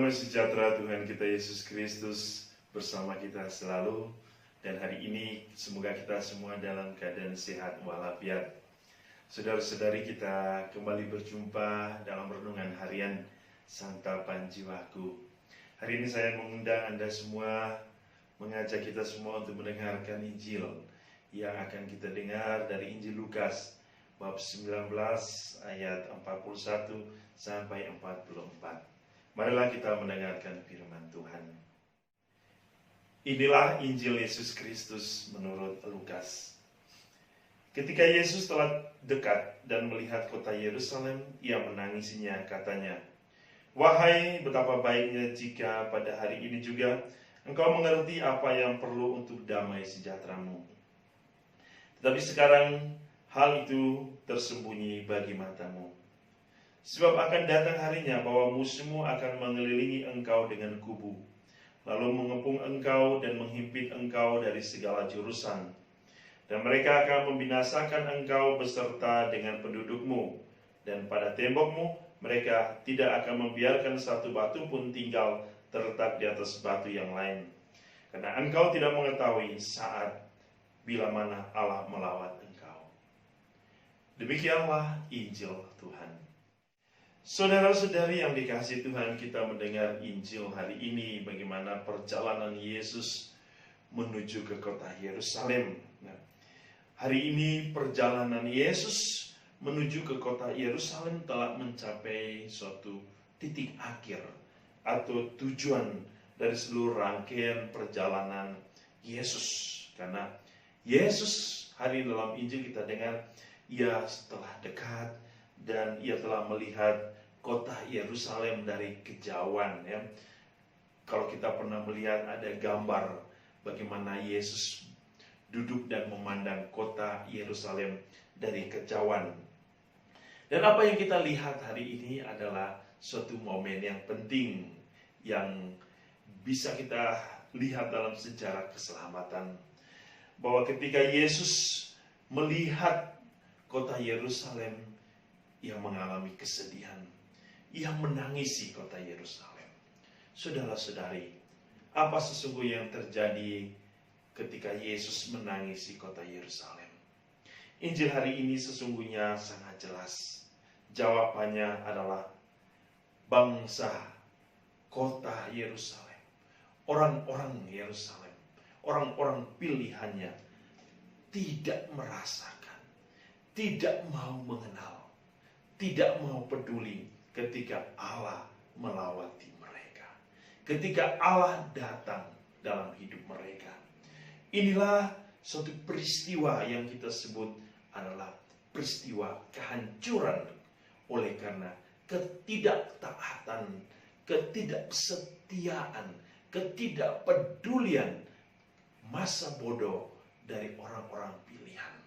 Damai sejahtera Tuhan kita Yesus Kristus bersama kita selalu. Dan hari ini semoga kita semua dalam keadaan sehat walafiat. Saudara-saudari, kita kembali berjumpa dalam renungan harian Santapan Jiwaku. Hari ini saya mengundang Anda semua, mengajak kita semua untuk mendengarkan Injil yang akan kita dengar dari Injil Lukas bab 19 ayat 41 sampai 44. Marilah kita mendengarkan firman Tuhan. Inilah Injil Yesus Kristus menurut Lukas. Ketika Yesus telah dekat dan melihat kota Yerusalem, ia menangisinya, katanya, "Wahai, betapa baiknya jika pada hari ini juga engkau mengerti apa yang perlu untuk damai sejahteramu. Tetapi sekarang hal itu tersembunyi bagi matamu. Sebab akan datang harinya bahwa musuhmu akan mengelilingi engkau dengan kubu, lalu mengepung engkau dan menghimpit engkau dari segala jurusan. Dan mereka akan membinasakan engkau beserta dengan pendudukmu, dan pada tembokmu mereka tidak akan membiarkan satu batu pun tinggal terletak di atas batu yang lain. Karena engkau tidak mengetahui saat bila mana Allah melawat engkau." Demikianlah Injil Tuhan. Saudara-saudari yang dikasihi Tuhan, kita mendengar Injil hari ini bagaimana perjalanan Yesus menuju ke kota Yerusalem. Nah, hari ini perjalanan Yesus menuju ke kota Yerusalem telah mencapai suatu titik akhir atau tujuan dari seluruh rangkaian perjalanan Yesus. Karena Yesus hari dalam Injil kita dengar, ia telah dekat dan ia telah melihat kota Yerusalem dari kejauhan. Ya. Kalau kita pernah melihat ada gambar bagaimana Yesus duduk dan memandang kota Yerusalem dari kejauhan. Dan apa yang kita lihat hari ini adalah suatu momen yang penting yang bisa kita lihat dalam sejarah keselamatan. Bahwa ketika Yesus melihat kota Yerusalem, ia mengalami kesedihan. Ia menangisi kota Yerusalem. Saudara-saudari, apa sesungguhnya yang terjadi ketika Yesus menangisi kota Yerusalem? Injil hari ini sesungguhnya sangat jelas. Jawabannya adalah bangsa kota Yerusalem, orang-orang Yerusalem, orang-orang pilihannya tidak merasakan, tidak mau mengenal, tidak mau peduli ketika Allah melawati mereka, ketika Allah datang dalam hidup mereka. Inilah suatu peristiwa yang kita sebut adalah peristiwa kehancuran oleh karena ketidaktaatan, ketidaksetiaan, ketidakpedulian, masa bodoh dari orang-orang pilihan.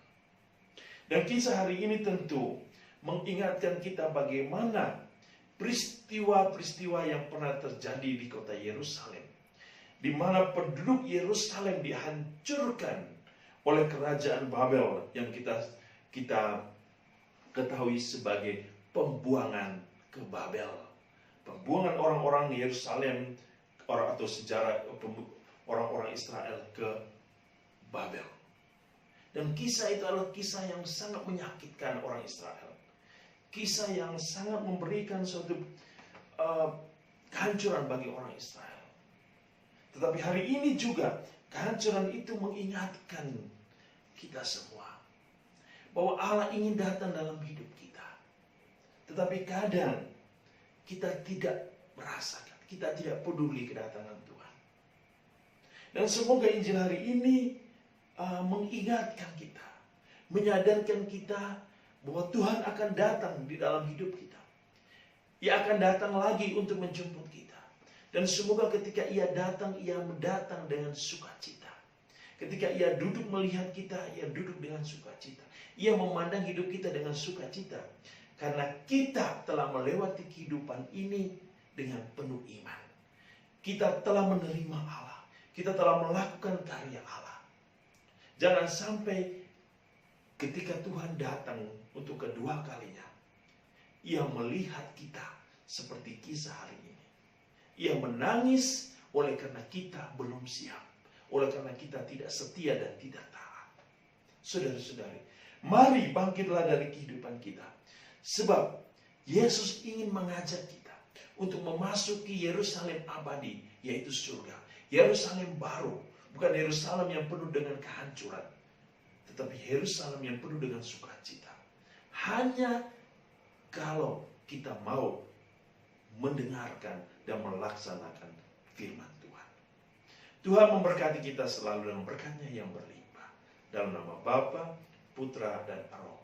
Dan kisah hari ini tentu mengingatkan kita bagaimana peristiwa-peristiwa yang pernah terjadi di kota Yerusalem, di mana penduduk Yerusalem dihancurkan oleh kerajaan Babel yang kita ketahui sebagai pembuangan ke Babel, pembuangan orang-orang Yerusalem atau sejarah orang-orang Israel ke Babel. Dan kisah itu adalah kisah yang sangat menyakitkan orang Israel. Kisah yang sangat memberikan suatu kehancuran bagi orang Israel. Tetapi hari ini juga kehancuran itu mengingatkan kita semua bahwa Allah ingin datang dalam hidup kita. Tetapi kadang kita tidak merasakan, kita tidak peduli kedatangan Tuhan. Dan semoga Injil hari ini mengingatkan kita, menyadarkan kita bahwa Tuhan akan datang di dalam hidup kita. Ia akan datang lagi untuk menjemput kita. Dan semoga ketika ia datang mendatang dengan sukacita. Ketika ia duduk melihat kita, ia duduk dengan sukacita. Ia memandang hidup kita dengan sukacita. Karena kita telah melewati kehidupan ini dengan penuh iman. Kita telah menerima Allah. Kita telah melakukan karya Allah. Jangan sampai ketika Tuhan datang untuk kedua kalinya, ia melihat kita seperti kisah hari ini. Ia menangis oleh karena kita belum siap. Oleh karena kita tidak setia dan tidak taat. Saudara-saudari, mari bangkitlah dari kehidupan kita. Sebab Yesus ingin mengajak kita untuk memasuki Yerusalem abadi, yaitu surga. Yerusalem baru, bukan Yerusalem yang penuh dengan kehancuran, tetapi Yerusalem yang penuh dengan sukacita. Hanya kalau kita mau mendengarkan dan melaksanakan firman Tuhan. Tuhan memberkati kita selalu dengan berkat-Nya yang berlimpah. Dalam nama Bapa, Putra, dan Roh